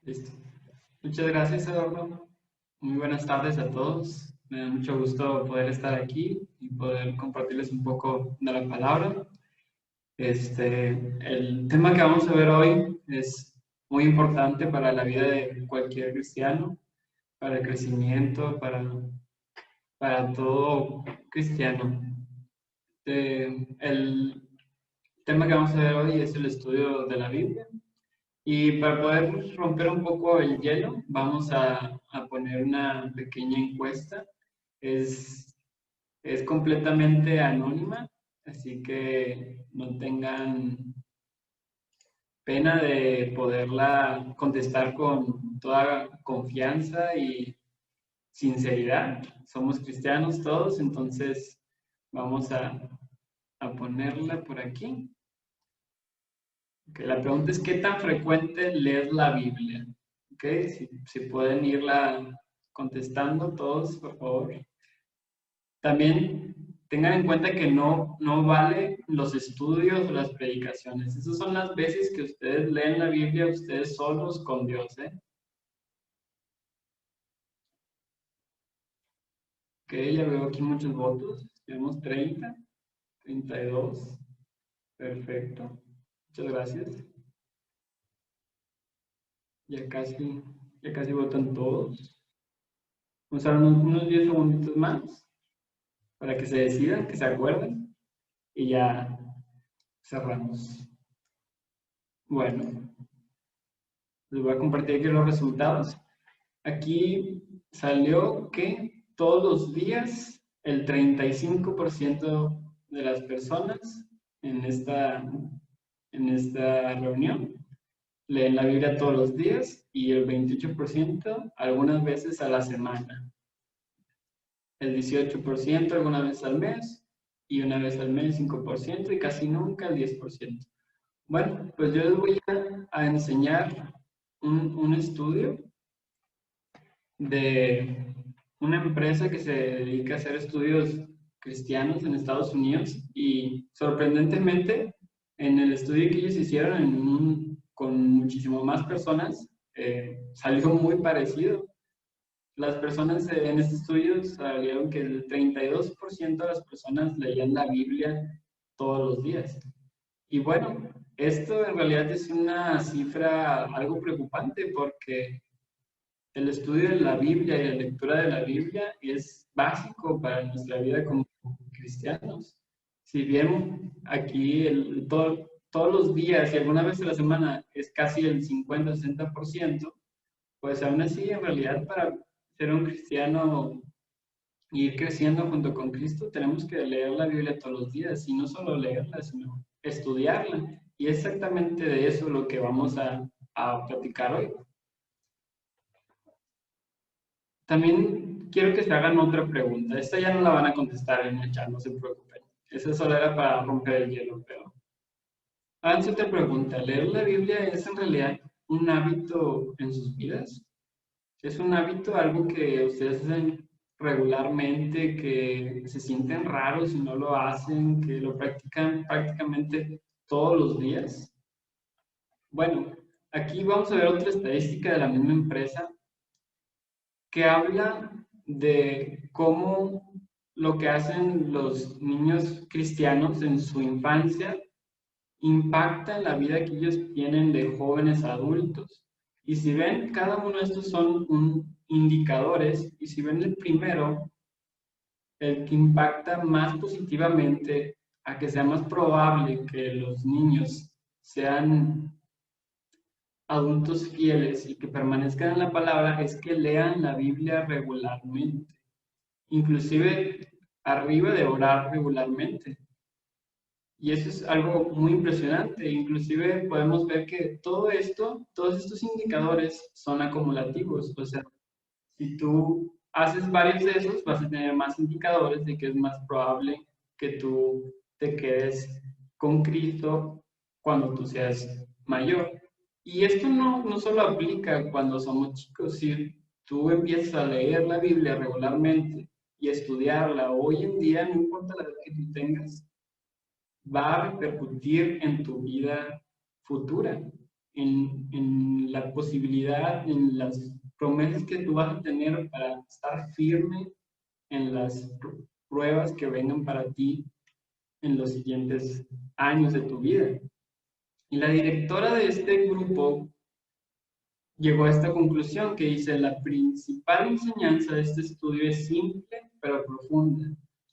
Listo. Muchas gracias, Eduardo. Muy buenas tardes a todos. Me da mucho gusto poder estar aquí y poder compartirles un poco de la palabra. El tema que vamos a ver hoy es muy importante para la vida de cualquier cristiano, para el crecimiento, para todo cristiano. El tema que vamos a ver hoy es el estudio de la Biblia. Y para poder romper un poco el hielo, vamos a poner una pequeña encuesta. Es, es completamente anónima, así que no tengan pena de poderla contestar con toda confianza y sinceridad. Somos cristianos todos, entonces vamos a ponerla por aquí. Okay, la pregunta es, ¿qué tan frecuente lees la Biblia? Okay, si pueden irla contestando todos, por favor. También tengan en cuenta que no vale los estudios o las predicaciones. Esas son las veces que ustedes leen la Biblia ustedes solos con Dios. Ok, ya veo aquí muchos votos. Tenemos 30, 32. Perfecto. Muchas gracias. Ya casi, ya casi votan todos. Vamos a dar unos 10 segunditos más para que se decidan, que se acuerden y ya cerramos. Bueno, les voy a compartir aquí los resultados. Aquí salió que todos los días el 35% de las personas en esta reunión leen la Biblia todos los días y el 28% algunas veces a la semana. El 18% alguna vez al mes y una vez al mes 5% y casi nunca el 10%. Bueno, pues yo les voy a enseñar un estudio de una empresa que se dedica a hacer estudios cristianos en Estados Unidos y sorprendentemente en el estudio que ellos hicieron con muchísimo más personas salió muy parecido. Las personas en este estudio salieron que el 32% de las personas leían la Biblia todos los días. Y bueno, esto en realidad es una cifra algo preocupante porque el estudio de la Biblia y la lectura de la Biblia es básico para nuestra vida como cristianos. Si bien aquí todos los días y alguna vez a la semana es casi el 50-60%, pues aún así en realidad para ser un cristiano y ir creciendo junto con Cristo tenemos que leer la Biblia todos los días y no solo leerla, sino estudiarla. Y es exactamente de eso lo que vamos a platicar hoy. También quiero que se hagan otra pregunta. Esta ya no la van a contestar en el chat, no se preocupen. Esa solo era para romper el hielo, pero háganse otra pregunta. ¿Leer la Biblia es en realidad un hábito en sus vidas? ¿Es un hábito, algo que ustedes hacen regularmente, que se sienten raros si no lo hacen, que lo practican prácticamente todos los días? Bueno, aquí vamos a ver otra estadística de la misma empresa que habla de cómo lo que hacen los niños cristianos en su infancia impacta en la vida que ellos tienen de jóvenes a adultos. Y si ven, cada uno de estos son indicadores, y si ven el primero, el que impacta más positivamente a que sea más probable que los niños sean adultos fieles y que permanezcan en la palabra es que lean la Biblia regularmente, inclusive arriba de orar regularmente. Y eso es algo muy impresionante. Inclusive podemos ver que todo esto, todos estos indicadores son acumulativos. O sea, si tú haces varios de esos, vas a tener más indicadores de que es más probable que tú te quedes con Cristo cuando tú seas mayor. Y esto no solo aplica cuando somos chicos. Si tú empiezas a leer la Biblia regularmente y estudiarla hoy en día, no importa la edad que tú tengas, va a repercutir en tu vida futura. en la posibilidad, en las promesas que tú vas a tener para estar firme en las pruebas que vengan para ti en los siguientes años de tu vida. Y la directora de este grupo llegó a esta conclusión que dice: la principal enseñanza de este estudio es simple pero profunda.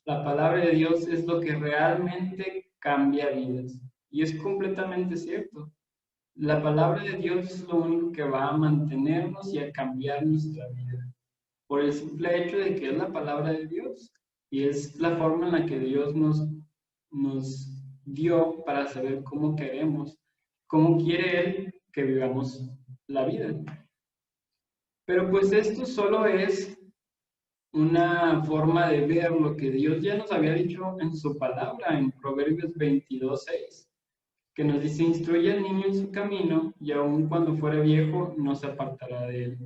La palabra de Dios es lo que realmente cambia vidas. Y es completamente cierto. La palabra de Dios es lo único que va a mantenernos y a cambiar nuestra vida, por el simple hecho de que es la palabra de Dios y es la forma en la que Dios nos dio para saber cómo queremos, cómo quiere Él que vivamos la vida. Pero pues esto solo es una forma de ver lo que Dios ya nos había dicho en su palabra, en Proverbios 22:6, que nos dice: instruye al niño en su camino y aun cuando fuere viejo no se apartará de él.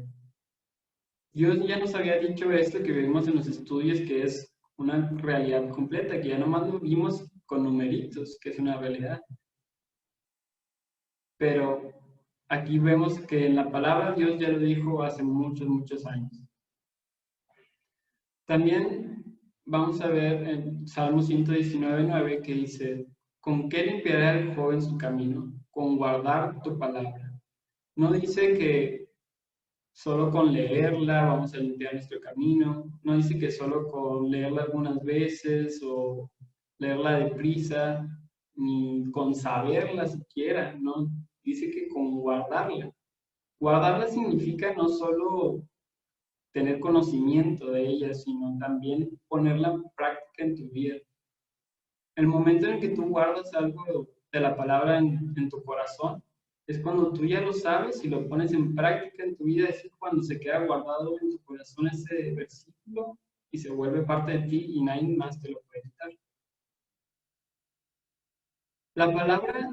Dios ya nos había dicho esto que vimos en los estudios, que es una realidad completa, que ya nomás lo vimos con numeritos, que es una realidad. Pero aquí vemos que en la palabra Dios ya lo dijo hace muchos, muchos años. También vamos a ver en Salmo 119:9 que dice: ¿con qué limpiará el joven su camino? Con guardar tu palabra. No dice que solo con leerla vamos a limpiar nuestro camino. No dice que solo con leerla algunas veces o leerla deprisa, ni con saberla siquiera, ¿no? Dice que con guardarla. Guardarla significa no solo tener conocimiento de ella, sino también ponerla en práctica en tu vida. El momento en el que tú guardas algo de la palabra en tu corazón, es cuando tú ya lo sabes y lo pones en práctica en tu vida. Es cuando se queda guardado en tu corazón ese versículo y se vuelve parte de ti y nadie más te lo puede quitar. La palabra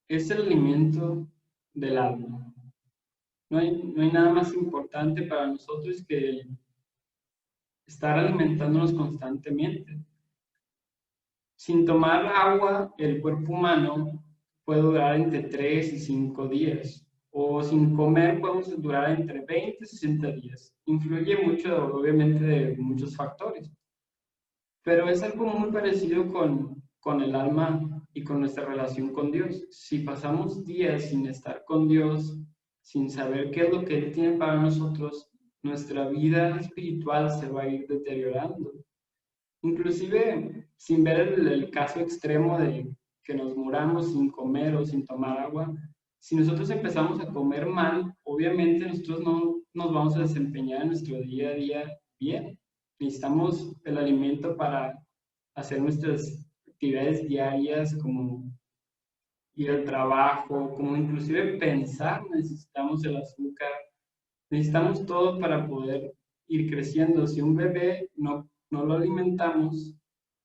es el alimento del alma. No hay nada más importante para nosotros que estar alimentándonos constantemente. Sin tomar agua, el cuerpo humano puede durar entre 3 y 5 días. O sin comer podemos durar entre 20 y 60 días. Influye mucho, obviamente, de muchos factores. Pero es algo muy parecido con el alma y con nuestra relación con Dios. Si pasamos días sin estar con Dios, sin saber qué es lo que Él tiene para nosotros, nuestra vida espiritual se va a ir deteriorando. Inclusive, sin ver el caso extremo de que nos muramos sin comer o sin tomar agua, si nosotros empezamos a comer mal, obviamente nosotros no nos vamos a desempeñar en nuestro día a día bien. Necesitamos el alimento para hacer nuestras actividades diarias, como ir al trabajo, como inclusive pensar. Necesitamos el azúcar, necesitamos todo para poder ir creciendo. Si un bebé no lo alimentamos,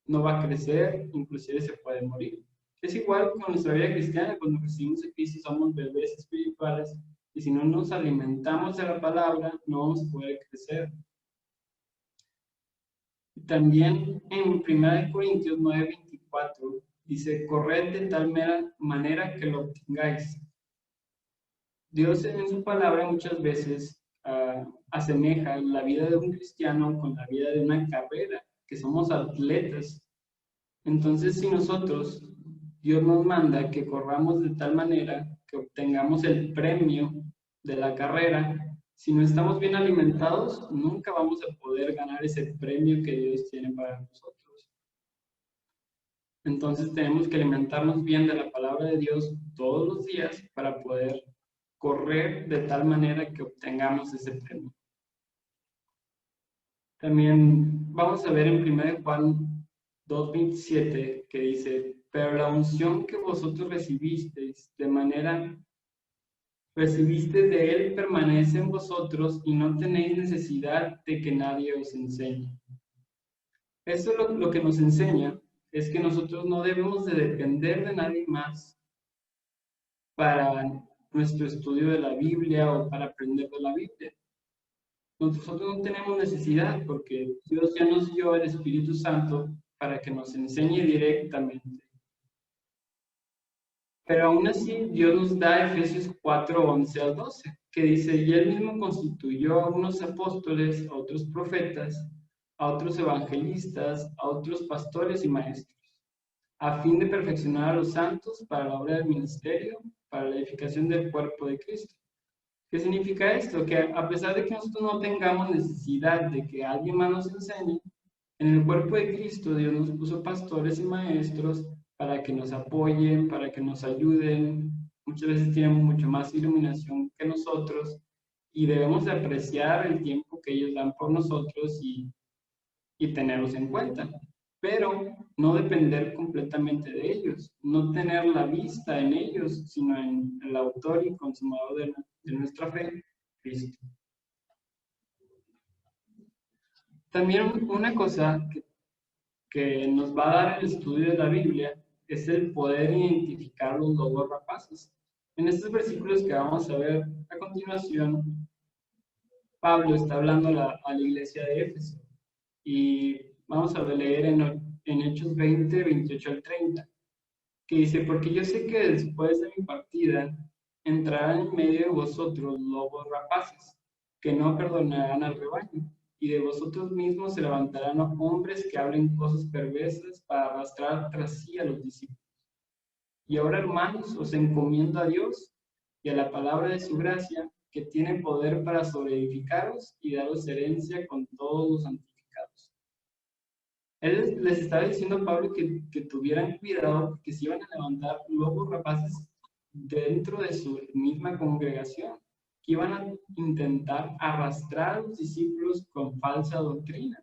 no va a crecer, inclusive se puede morir. Es igual con nuestra vida cristiana. Cuando recibimos a Cristo somos bebés espirituales y si no nos alimentamos de la palabra no vamos a poder crecer. También en 1 Corintios 9:24 dice: corred de tal manera que lo obtengáis. Dios en su palabra muchas veces asemeja la vida de un cristiano con la vida de una carrera, que somos atletas. Entonces, si nosotros, Dios nos manda que corramos de tal manera que obtengamos el premio de la carrera, si no estamos bien alimentados, nunca vamos a poder ganar ese premio que Dios tiene para nosotros. Entonces tenemos que alimentarnos bien de la palabra de Dios todos los días para poder correr de tal manera que obtengamos ese premio. También vamos a ver en 1 Juan 2:27 que dice: pero la unción que vosotros recibisteis de él permanece en vosotros y no tenéis necesidad de que nadie os enseñe. Esto lo que nos enseña es que nosotros no debemos de depender de nadie más para nuestro estudio de la Biblia o para aprender de la Biblia. Nosotros no tenemos necesidad porque Dios ya nos dio el Espíritu Santo para que nos enseñe directamente. Pero aún así, Dios nos da Efesios 4, 11 al 12, que dice, y Él mismo constituyó a unos apóstoles, a otros profetas, a otros evangelistas, a otros pastores y maestros, a fin de perfeccionar a los santos para la obra del ministerio, para la edificación del cuerpo de Cristo. ¿Qué significa esto? Que a pesar de que nosotros no tengamos necesidad de que alguien más nos enseñe, en el cuerpo de Cristo Dios nos puso pastores y maestros para que nos apoyen, para que nos ayuden. Muchas veces tienen mucho más iluminación que nosotros y debemos de apreciar el tiempo que ellos dan por nosotros y tenerlos en cuenta, pero no depender completamente de ellos, no tener la vista en ellos, sino en el autor y consumador de nuestra fe, Cristo. También una cosa que nos va a dar el estudio de la Biblia es el poder identificar los lobos rapaces. En estos versículos que vamos a ver a continuación, Pablo está hablando a la iglesia de Éfeso y vamos a leer en Hechos 20, 28 al 30, que dice, porque yo sé que después de mi partida entrarán en medio de vosotros lobos rapaces, que no perdonarán al rebaño, y de vosotros mismos se levantarán hombres que hablen cosas perversas para arrastrar tras sí a los discípulos. Y ahora, hermanos, os encomiendo a Dios y a la palabra de su gracia, que tiene poder para sobreedificaros y daros herencia con todos los santificados. Él les estaba diciendo a Pablo que tuvieran cuidado, que se iban a levantar lobos rapaces dentro de su misma congregación, que iban a intentar arrastrar a los discípulos con falsa doctrina.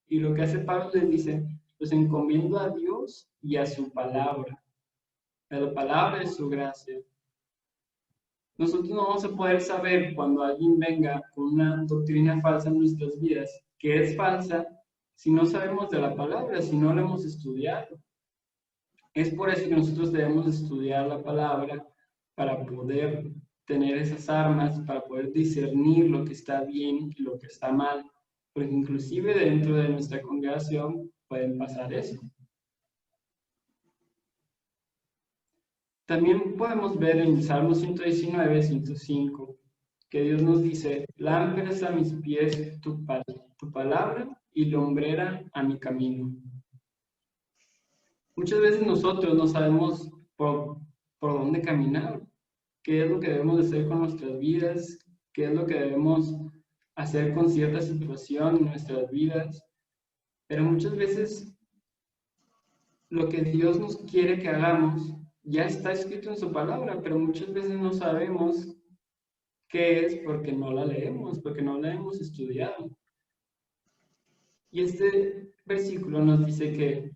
Y lo que hace Pablo les dice, los encomiendo a Dios y a su palabra, a la palabra de su gracia. Nosotros no vamos a poder saber cuando alguien venga con una doctrina falsa en nuestras vidas, que es falsa, si no sabemos de la palabra, si no la hemos estudiado. Es por eso que nosotros debemos estudiar la palabra para poder tener esas armas, para poder discernir lo que está bien y lo que está mal, porque inclusive dentro de nuestra congregación pueden pasar eso. También podemos ver en Salmo 119, 105, que Dios nos dice, lámparas a mis pies tu palabra y lumbrera a mi camino. Muchas veces nosotros no sabemos por dónde caminar, qué es lo que debemos de hacer con nuestras vidas, qué es lo que debemos hacer con cierta situación en nuestras vidas, pero muchas veces lo que Dios nos quiere que hagamos ya está escrito en su palabra, pero muchas veces no sabemos qué es porque no la leemos, porque no la hemos estudiado. Y este versículo nos dice que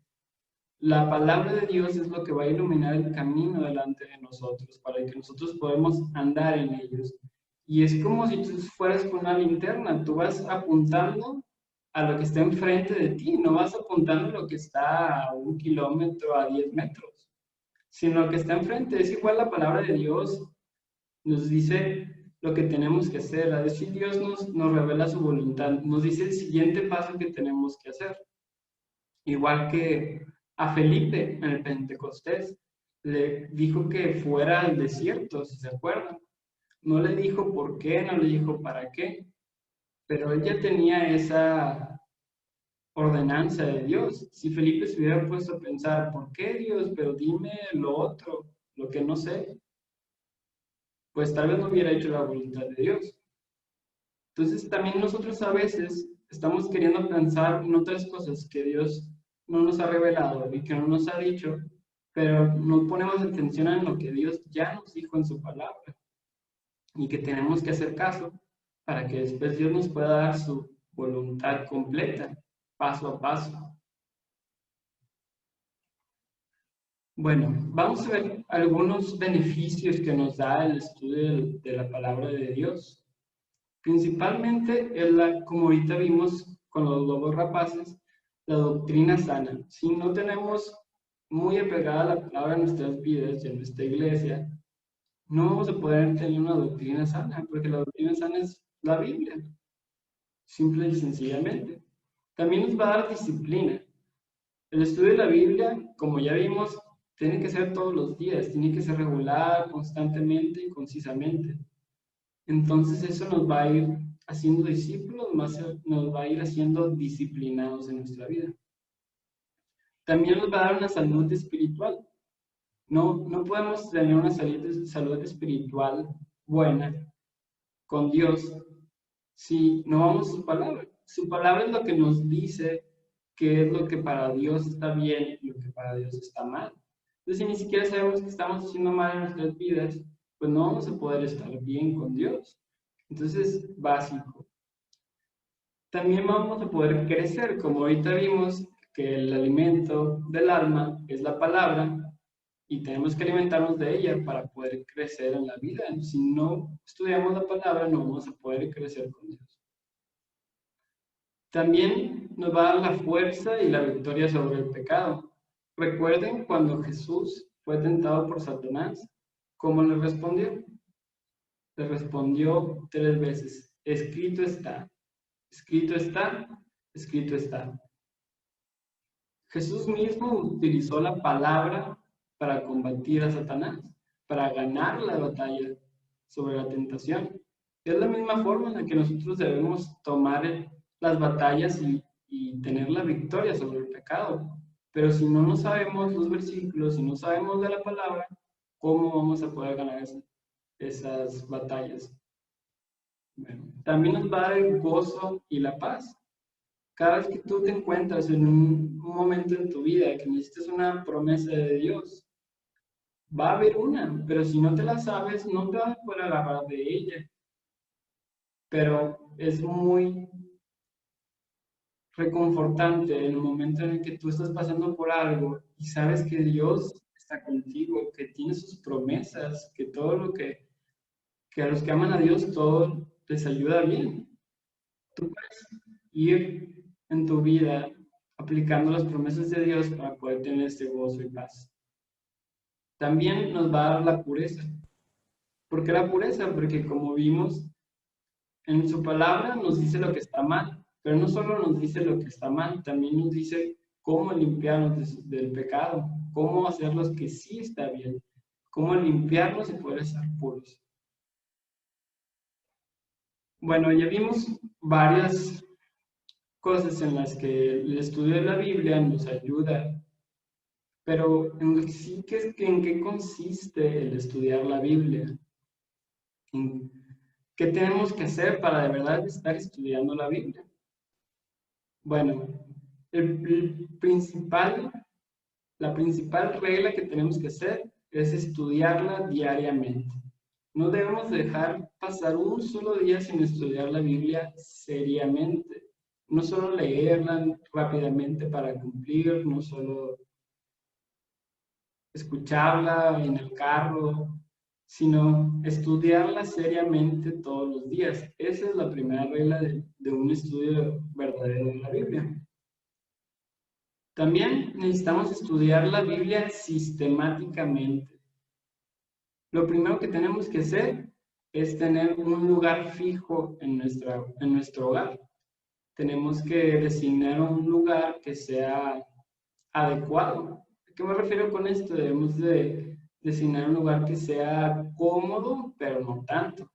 la palabra de Dios es lo que va a iluminar el camino delante de nosotros, para que nosotros podamos andar en ellos. Y es como si tú fueras con una linterna, tú vas apuntando a lo que está enfrente de ti, no vas apuntando a lo que está a 1 kilómetro, a 10 metros, sino lo que está enfrente. Es igual la palabra de Dios nos dice lo que tenemos que hacer, a decir Dios nos revela su voluntad, nos dice el siguiente paso que tenemos que hacer. Igual que a Felipe en el Pentecostés, le dijo que fuera al desierto, si se acuerdan. No le dijo por qué, no le dijo para qué, pero él ya tenía esa ordenanza de Dios. Si Felipe se hubiera puesto a pensar, ¿por qué Dios? Pero dime lo otro, lo que no sé, pues tal vez no hubiera hecho la voluntad de Dios. Entonces también nosotros a veces estamos queriendo pensar en otras cosas que Dios no nos ha revelado y que no nos ha dicho, pero no ponemos atención en lo que Dios ya nos dijo en su palabra y que tenemos que hacer caso para que después Dios nos pueda dar su voluntad completa, paso a paso. Bueno, vamos a ver algunos beneficios que nos da el estudio de la palabra de Dios. Principalmente, como ahorita vimos con los lobos rapaces, la doctrina sana. Si no tenemos muy apegada la palabra en nuestras vidas y en nuestra iglesia, no vamos a poder tener una doctrina sana, porque la doctrina sana es la Biblia, simple y sencillamente. También nos va a dar disciplina. El estudio de la Biblia, como ya vimos, tiene que ser todos los días, tiene que ser regular, constantemente y concisamente. Entonces eso nos va a ir haciendo discípulos, nos va a ir haciendo disciplinados en nuestra vida. También nos va a dar una salud espiritual. No podemos tener una salud espiritual buena con Dios si no vamos a su palabra. Su palabra es lo que nos dice qué es lo que para Dios está bien y lo que para Dios está mal. Entonces, si ni siquiera sabemos que estamos haciendo mal en nuestras vidas, pues no vamos a poder estar bien con Dios. Entonces, básico. También vamos a poder crecer, como ahorita vimos que el alimento del alma es la palabra y tenemos que alimentarnos de ella para poder crecer en la vida. Si no estudiamos la palabra, no vamos a poder crecer con Dios. También nos va a dar la fuerza y la victoria sobre el pecado. Recuerden cuando Jesús fue tentado por Satanás, ¿cómo le respondió? Le respondió 3 veces, escrito está, escrito está, escrito está. Jesús mismo utilizó la palabra para combatir a Satanás, para ganar la batalla sobre la tentación. Es la misma forma en la que nosotros debemos tomar las batallas y tener la victoria sobre el pecado. Pero si no sabemos los versículos, si no sabemos de la palabra, ¿cómo vamos a poder ganar esas batallas? Bueno, también nos va a dar el gozo y la paz. Cada vez que tú te encuentras en un momento en tu vida que necesitas una promesa de Dios, va a haber una, pero si no te la sabes, no te vas a poder agarrar de ella. Pero es muy reconfortante en el momento en el que tú estás pasando por algo y sabes que Dios está contigo, que tiene sus promesas, que todo lo que a los que aman a Dios, todo les ayuda bien. Tú puedes ir en tu vida aplicando las promesas de Dios para poder tener este gozo y paz. También nos va a dar la pureza. ¿Por qué la pureza? Porque como vimos, en su palabra nos dice lo que está mal, pero no solo nos dice lo que está mal, también nos dice cómo limpiarnos del pecado, cómo hacer lo que sí está bien, cómo limpiarnos y poder estar puros. Bueno, ya vimos varias cosas en las que el estudio de la Biblia nos ayuda, pero en qué consiste el estudiar la Biblia. ¿Qué tenemos que hacer para de verdad estar estudiando la Biblia? Bueno, la principal regla que tenemos que hacer es estudiarla diariamente. No debemos dejar pasar un solo día sin estudiar la Biblia seriamente. No solo leerla rápidamente para cumplir, no solo escucharla en el carro, sino estudiarla seriamente todos los días. Esa es la primera regla de un estudio verdadero de la Biblia. También necesitamos estudiar la Biblia sistemáticamente. Lo primero que tenemos que hacer es tener un lugar fijo en nuestro hogar. Tenemos que designar un lugar que sea adecuado. ¿A qué me refiero con esto? Debemos de designar un lugar que sea cómodo, pero no tanto.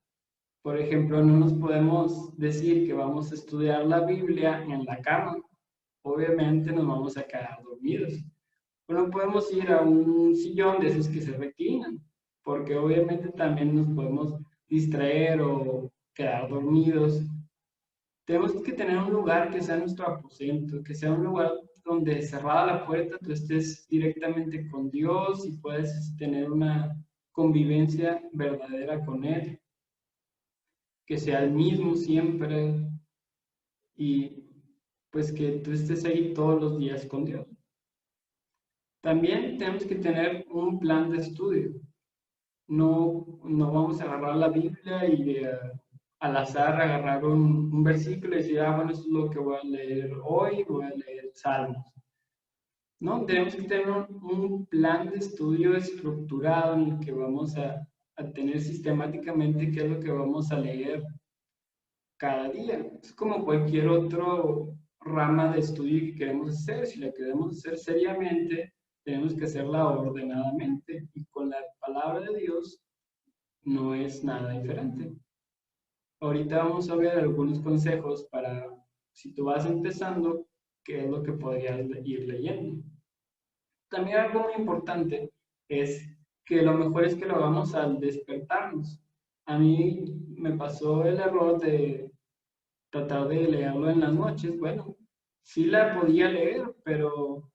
Por ejemplo, no nos podemos decir que vamos a estudiar la Biblia en la cama. Obviamente nos vamos a quedar dormidos. O no podemos ir a un sillón de esos que se reclinan, porque obviamente también nos podemos distraer o quedar dormidos. Tenemos que tener un lugar que sea nuestro aposento, que sea un lugar donde cerrada la puerta tú estés directamente con Dios y puedes tener una convivencia verdadera con Él, que sea el mismo siempre y pues que tú estés ahí todos los días con Dios. También tenemos que tener un plan de estudio. No vamos a agarrar la Biblia y al azar agarrar un versículo y decir, bueno, esto es lo que voy a leer hoy, voy a leer Salmos. No, tenemos que tener un plan de estudio estructurado en el que vamos a tener sistemáticamente qué es lo que vamos a leer cada día. Es como cualquier otro rama de estudio que queremos hacer. Si la queremos hacer seriamente, tenemos que hacerla ordenadamente y con la palabra de Dios no es nada diferente. Ahorita vamos a ver algunos consejos para, si tú vas empezando, qué es lo que podrías ir leyendo. También algo muy importante es que lo mejor es que lo hagamos al despertarnos. A mí me pasó el error de tratar de leerlo en las noches. Bueno, sí la podía leer, pero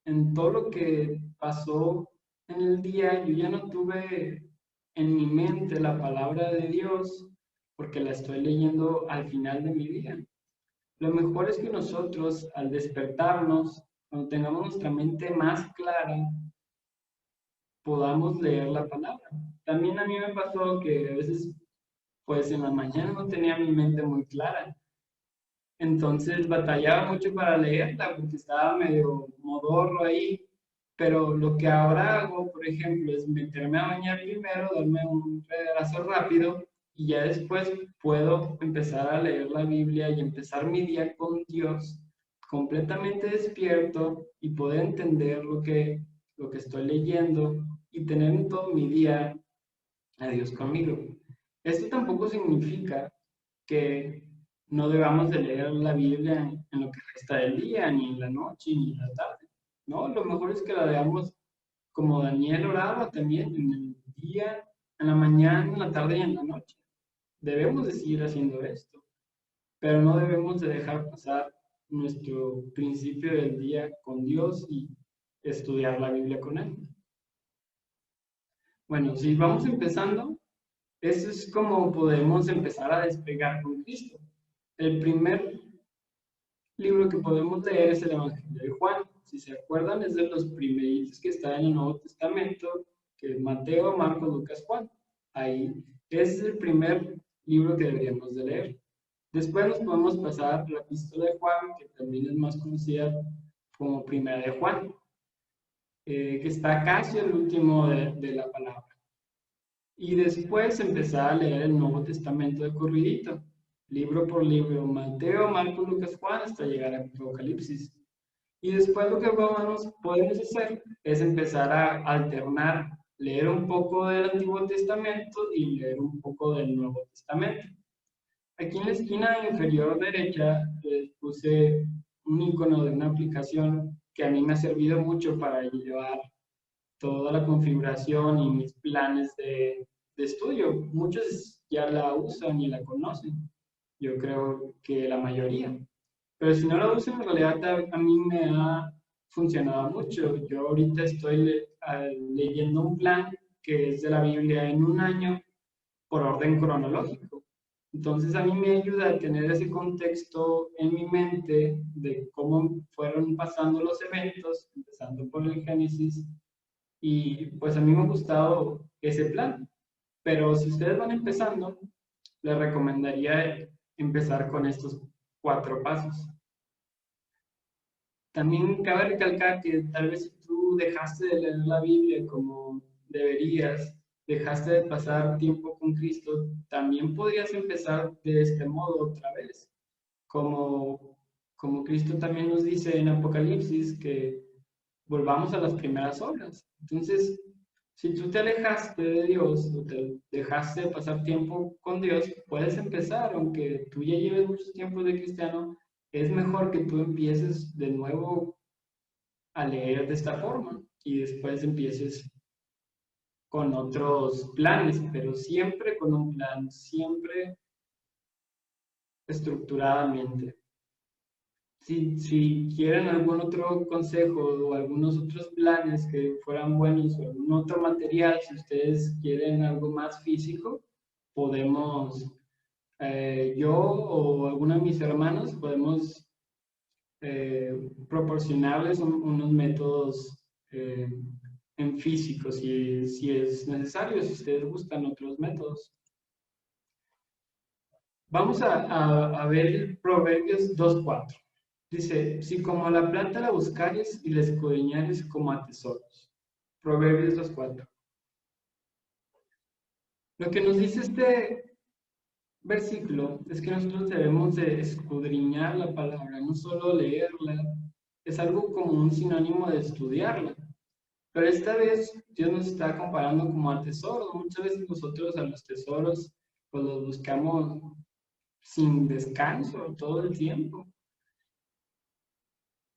en todo lo que pasó en el día, yo ya no tuve en mi mente la palabra de Dios porque la estoy leyendo al final de mi día. Lo mejor es que nosotros, al despertarnos, cuando tengamos nuestra mente más clara, podamos leer la palabra. También a mí me pasó que a veces, pues en la mañana no tenía mi mente muy clara. Entonces batallaba mucho para leerla porque estaba medio modorro ahí. Pero lo que ahora hago, por ejemplo, es meterme a bañar primero, darme un regazo rápido y ya después puedo empezar a leer la Biblia y empezar mi día con Dios completamente despierto y poder entender lo que estoy leyendo y tener en todo mi día a Dios conmigo. Esto tampoco significa que no debamos de leer la Biblia en lo que resta del día, ni en la noche, ni en la tarde. No, lo mejor es que la leamos como Daniel oraba también en el día, en la mañana, en la tarde y en la noche. Debemos de seguir haciendo esto, pero no debemos de dejar pasar nuestro principio del día con Dios y estudiar la Biblia con Él. Bueno, si vamos empezando, eso es como podemos empezar a despegar con Cristo. El primer libro que podemos leer es el Evangelio de Juan. Si se acuerdan, es de los primeritos que está en el Nuevo Testamento, que es Mateo, Marcos, Lucas, Juan. Ahí es el primer libro que deberíamos de leer. Después nos podemos pasar a la epístola de Juan, que también es más conocida como Primera de Juan, que está casi el último de la palabra. Y después empezar a leer el Nuevo Testamento de corridito, libro por libro, Mateo, Marcos, Lucas, Juan, hasta llegar a Apocalipsis. Y después lo que podemos hacer es empezar a alternar, leer un poco del Antiguo Testamento y leer un poco del Nuevo Testamento. Aquí en la esquina inferior derecha les puse un icono de una aplicación que a mí me ha servido mucho para llevar toda la configuración y mis planes de estudio. Muchos ya la usan y la conocen. Yo creo que la mayoría. Pero si no la usan, en realidad a mí me ha funcionado mucho. Yo ahorita estoy leyendo un plan que es de la Biblia en un año por orden cronológico. Entonces a mí me ayuda a tener ese contexto en mi mente de cómo fueron pasando los eventos, empezando por el Génesis, y pues a mí me ha gustado ese plan. Pero si ustedes van empezando, les recomendaría empezar con estos 4 pasos. También cabe recalcar que tal vez si tú dejaste de leer la Biblia como deberías, dejaste de pasar tiempo con Cristo, también podrías empezar de este modo otra vez. Como Cristo también nos dice en Apocalipsis que volvamos a las primeras obras. Entonces, si tú te alejaste de Dios o te dejaste de pasar tiempo con Dios, puedes empezar, aunque tú ya lleves mucho tiempo de cristiano, es mejor que tú empieces de nuevo a leer de esta forma y después empieces con otros planes, pero siempre con un plan, siempre estructuradamente. Si quieren algún otro consejo o algunos otros planes que fueran buenos o algún otro material, si ustedes quieren algo más físico, podemos, yo o alguno de mis hermanos, podemos proporcionarles unos métodos en físico si es necesario, si ustedes gustan otros métodos. Vamos a ver Proverbios 2:4. Dice, si como a la planta la buscares y la escudriñares como a tesoros. Proverbios 2:4. Lo que nos dice este versículo es que nosotros debemos de escudriñar la palabra, no solo leerla, es algo como un sinónimo de estudiarla. Pero esta vez Dios nos está comparando como a tesoros. Muchas veces nosotros a los tesoros pues los buscamos sin descanso todo el tiempo.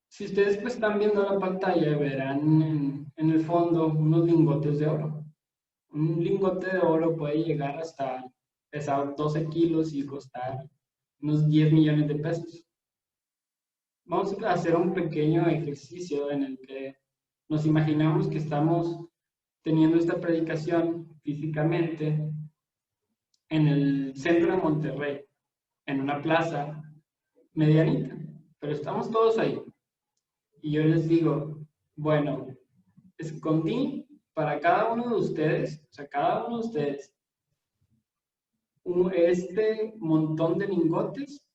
Si ustedes pues están viendo la pantalla, verán en el fondo unos lingotes de oro. Un lingote de oro puede llegar hasta pesar 12 kilos y costar unos 10 millones de pesos. Vamos a hacer un pequeño ejercicio en el que nos imaginamos que estamos teniendo esta predicación físicamente en el centro de Monterrey, en una plaza medianita, pero estamos todos ahí. Y yo les digo, bueno, escondí para cada uno de ustedes, o sea, cada uno de ustedes, este montón de lingotes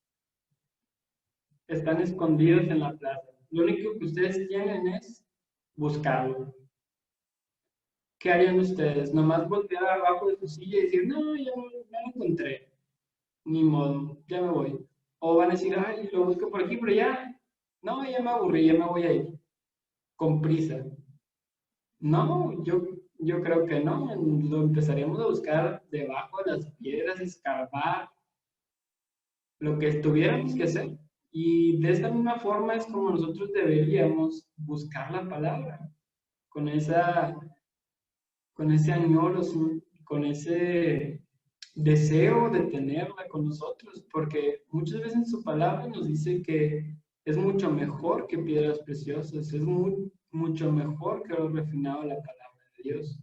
están escondidos en la plaza. Lo único que ustedes tienen es buscarlo. ¿Qué harían ustedes? Nomás voltear abajo de su silla y decir, no, ya no lo encontré. Ni modo, ya me voy. O van a decir, ay, lo busco por aquí, pero ya, no, ya me aburrí, ya me voy a ir. Con prisa. No, yo creo que no. Lo empezaríamos a buscar debajo de las piedras, escarbar, lo que tuviéramos que hacer. Y de esta misma forma es como nosotros deberíamos buscar la palabra, con ese añoro, con ese deseo de tenerla con nosotros, porque muchas veces en su palabra nos dice que es mucho mejor que piedras preciosas, es mucho mejor que lo refinado de la palabra de Dios.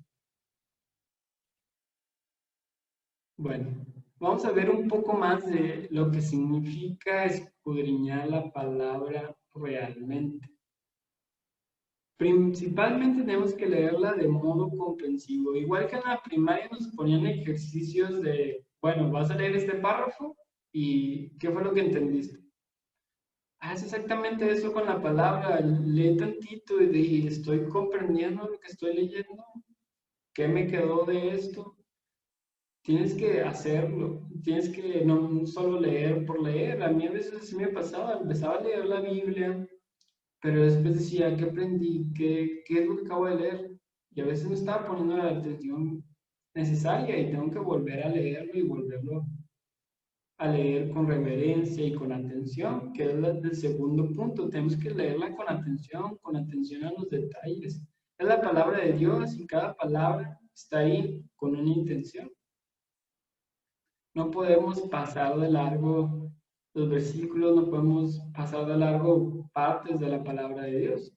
Bueno, vamos a ver un poco más de lo que significa escudriñar la palabra realmente. Principalmente tenemos que leerla de modo comprensivo. Igual que en la primaria nos ponían ejercicios de, bueno, vas a leer este párrafo y ¿qué fue lo que entendiste? Haz exactamente eso con la palabra, lee tantito y estoy comprendiendo lo que estoy leyendo, ¿qué me quedó de esto? Tienes que hacerlo, tienes que no solo leer por leer. A mí a veces así me pasaba, empezaba a leer la Biblia, pero después decía, ¿qué aprendí? ¿Qué es lo que acabo de leer? Y a veces no estaba poniendo la atención necesaria y tengo que volver a leerlo y volverlo a leer con reverencia y con atención, que es el segundo punto. Tenemos que leerla con atención a los detalles. Es la palabra de Dios y cada palabra está ahí con una intención. No podemos pasar de largo los versículos, no podemos pasar de largo partes de la palabra de Dios.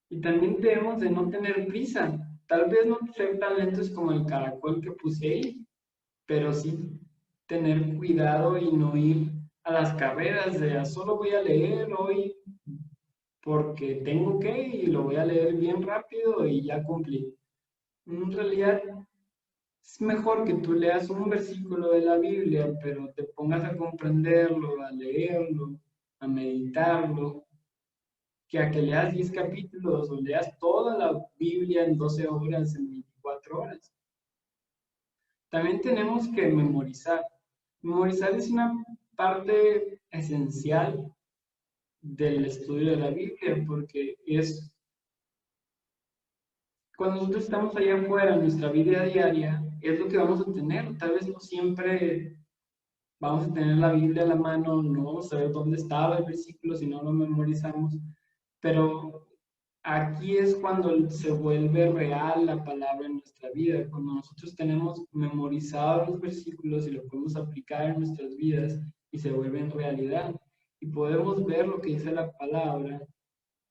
Y también debemos de no tener prisa. Tal vez no ser tan lentos como el caracol que puse ahí, pero sí tener cuidado y no ir a las carreras de solo voy a leer hoy porque tengo que y lo voy a leer bien rápido y ya cumplí. En realidad es mejor que tú leas un versículo de la Biblia, pero te pongas a comprenderlo, a leerlo, a meditarlo, que a que leas 10 capítulos o leas toda la Biblia en 12 horas, en 24 horas. También tenemos que memorizar. Memorizar es una parte esencial del estudio de la Biblia, porque es cuando nosotros estamos allá afuera en nuestra vida diaria, es lo que vamos a tener. Tal vez no siempre vamos a tener la Biblia a la mano, no vamos a saber dónde estaba el versículo si no lo memorizamos, pero aquí es cuando se vuelve real la palabra en nuestra vida, cuando nosotros tenemos memorizados los versículos y lo podemos aplicar en nuestras vidas y se vuelven realidad. Y podemos ver lo que dice la palabra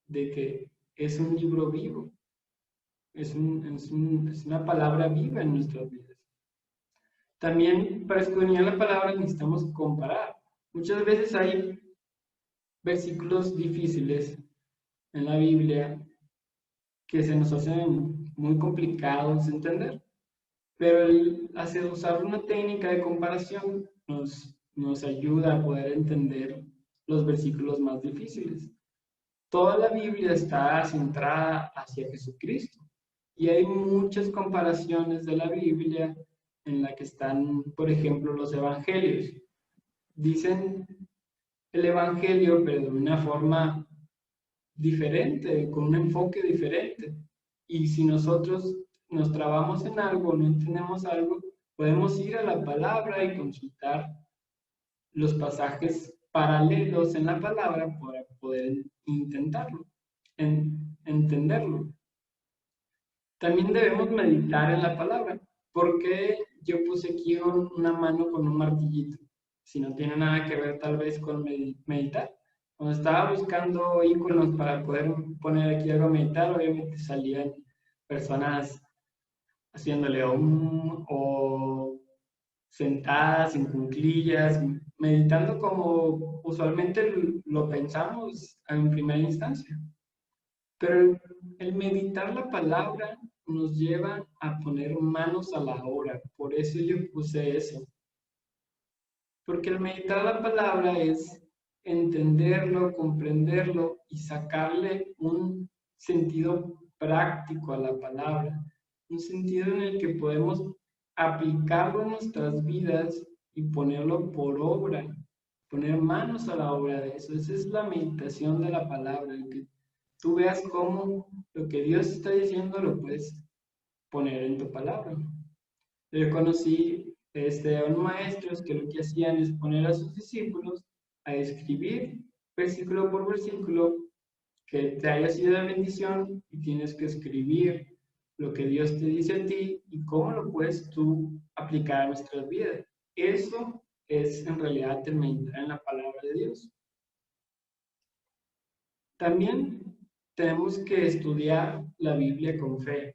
de que es un libro vivo, es una palabra viva en nuestras vidas. También para escudriñar la palabra necesitamos comparar. Muchas veces hay versículos difíciles en la Biblia que se nos hacen muy complicados de entender, pero el usar una técnica de comparación nos ayuda a poder entender los versículos más difíciles. Toda la Biblia está centrada hacia Jesucristo y hay muchas comparaciones de la Biblia en la que están, por ejemplo, los evangelios. Dicen el evangelio, pero de una forma diferente, con un enfoque diferente. Y si nosotros nos trabamos en algo, no entendemos algo, podemos ir a la palabra y consultar los pasajes paralelos en la palabra para poder intentarlo, entenderlo. También debemos meditar en la palabra. ¿Por qué yo puse aquí una mano con un martillito? Si no tiene nada que ver tal vez con meditar. Cuando estaba buscando iconos para poder poner aquí algo a meditar, obviamente salían personas haciéndole o sentadas en cuclillas, meditando como usualmente lo pensamos en primera instancia. Pero el meditar la palabra nos lleva a poner manos a la obra. Por eso yo puse eso. Porque el meditar la palabra es entenderlo, comprenderlo y sacarle un sentido práctico a la palabra. Un sentido en el que podemos aplicarlo en nuestras vidas y ponerlo por obra. Poner manos a la obra de eso. Esa es la meditación de la palabra. El que tú veas cómo lo que Dios está diciendo lo puedes poner en tu palabra. Yo conocí a unos maestros que lo que hacían es poner a sus discípulos a escribir versículo por versículo que te haya sido de bendición y tienes que escribir lo que Dios te dice a ti y cómo lo puedes tú aplicar a nuestras vidas. Eso es en realidad el meditar en la palabra de Dios. También tenemos que estudiar la Biblia con fe.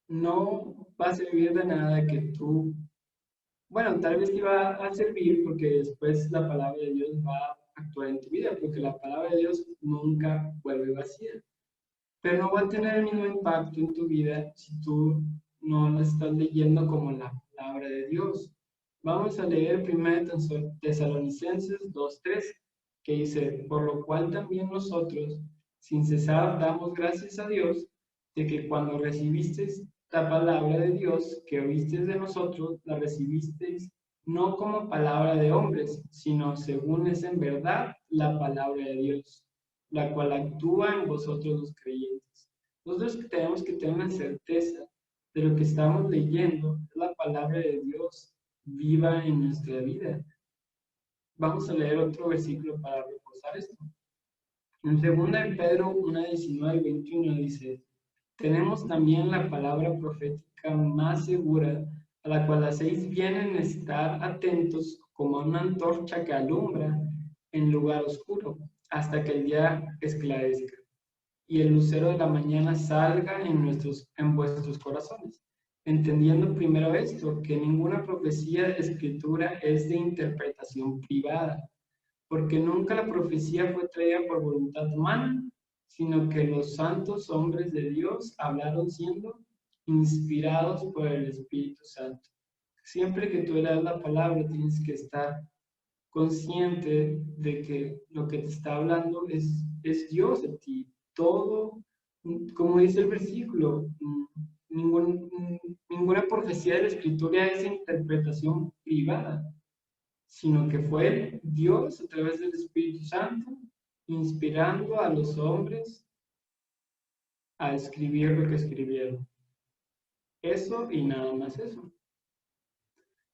No va a servir de nada que tú, bueno, tal vez te va a servir porque después la palabra de Dios va a actuar en tu vida, porque la palabra de Dios nunca vuelve vacía. Pero no va a tener el mismo impacto en tu vida si tú no la estás leyendo como la palabra de Dios. Vamos a leer 1 Tesalonicenses 2:3, que dice, por lo cual también nosotros, sin cesar, damos gracias a Dios de que cuando recibisteis la palabra de Dios que oísteis de nosotros, la recibisteis no como palabra de hombres, sino según es en verdad la palabra de Dios, la cual actúa en vosotros los creyentes. Nosotros tenemos que tener una certeza de lo que estamos leyendo, es la palabra de Dios viva en nuestra vida. Vamos a leer otro versículo para reforzar esto. En 2 de Pedro 1:19-21 dice, tenemos también la palabra profética más segura, a la cual hacéis bien en estar atentos como a una antorcha que alumbra en lugar oscuro, hasta que el día esclarezca y el lucero de la mañana salga en vuestros corazones. Entendiendo primero esto, que ninguna profecía de Escritura es de interpretación privada, porque nunca la profecía fue traída por voluntad humana, sino que los santos hombres de Dios hablaron siendo inspirados por el Espíritu Santo. Siempre que tú leas la palabra tienes que estar consciente de que lo que te está hablando es Dios en ti. Todo, como dice el versículo, ninguna profecía de la Escritura es interpretación privada, sino que fue Dios a través del Espíritu Santo inspirando a los hombres a escribir lo que escribieron. Eso y nada más eso.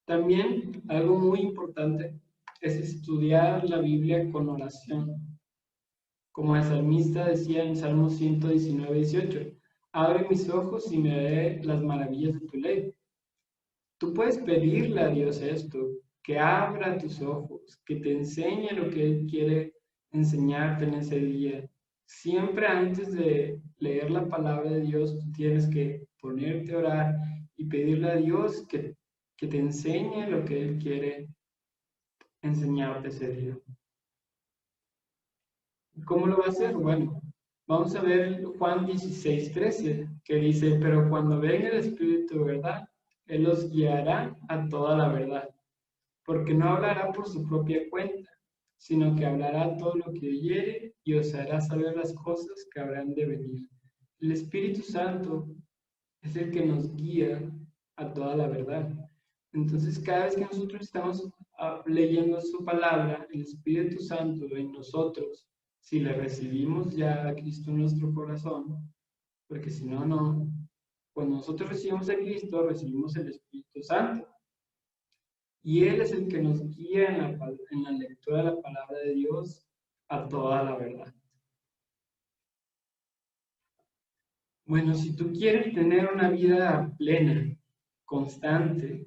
También algo muy importante es estudiar la Biblia con oración. Como el salmista decía en Salmo 119:18, abre mis ojos y me veré las maravillas de tu ley. Tú puedes pedirle a Dios esto, que abra tus ojos, que te enseñe lo que Él quiere enseñarte en ese día. Siempre antes de leer la palabra de Dios, tú tienes que ponerte a orar y pedirle a Dios que te enseñe lo que Él quiere enseñarte ese día. ¿Cómo lo va a hacer? Bueno, vamos a ver Juan 16:13, que dice, pero cuando venga el Espíritu de verdad, Él los guiará a toda la verdad, porque no hablará por su propia cuenta, sino que hablará todo lo que oyere y os hará saber las cosas que habrán de venir. El Espíritu Santo es el que nos guía a toda la verdad. Entonces, cada vez que nosotros estamos leyendo su palabra, el Espíritu Santo en nosotros si le recibimos ya a Cristo en nuestro corazón, porque si no, no. Cuando nosotros recibimos a Cristo, recibimos el Espíritu Santo. Y Él es el que nos guía en la lectura de la palabra de Dios a toda la verdad. Bueno, si tú quieres tener una vida plena, constante,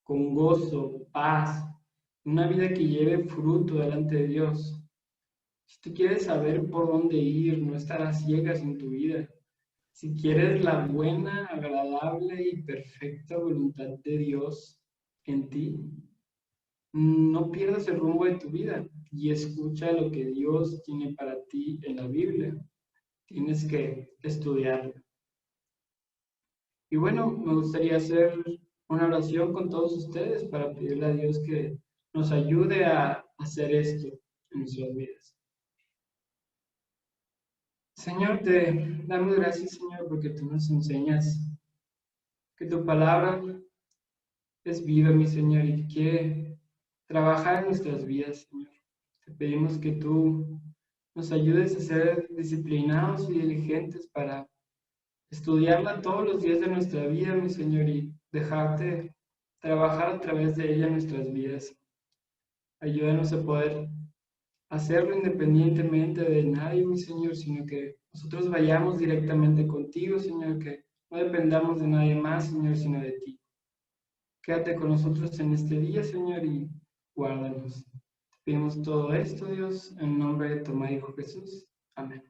con gozo, paz, una vida que lleve fruto delante de Dios, si tú quieres saber por dónde ir, no estar a ciegas en tu vida, si quieres la buena, agradable y perfecta voluntad de Dios en ti, no pierdas el rumbo de tu vida y escucha lo que Dios tiene para ti en la Biblia. Tienes que estudiarlo. Y bueno, me gustaría hacer una oración con todos ustedes para pedirle a Dios que nos ayude a hacer esto en nuestras vidas. Señor, te damos gracias, Señor, porque tú nos enseñas que tu palabra es viva, mi Señor, y quiere trabajar en nuestras vidas, Señor. Te pedimos que tú nos ayudes a ser disciplinados y diligentes para estudiarla todos los días de nuestra vida, mi Señor, y dejarte trabajar a través de ella en nuestras vidas. Ayúdanos a poder hacerlo independientemente de nadie, mi Señor, sino que nosotros vayamos directamente contigo, Señor, que no dependamos de nadie más, Señor, sino de ti. Quédate con nosotros en este día, Señor, y guárdanos. Te pedimos todo esto, Dios, en nombre de tu Hijo Jesús. Amén.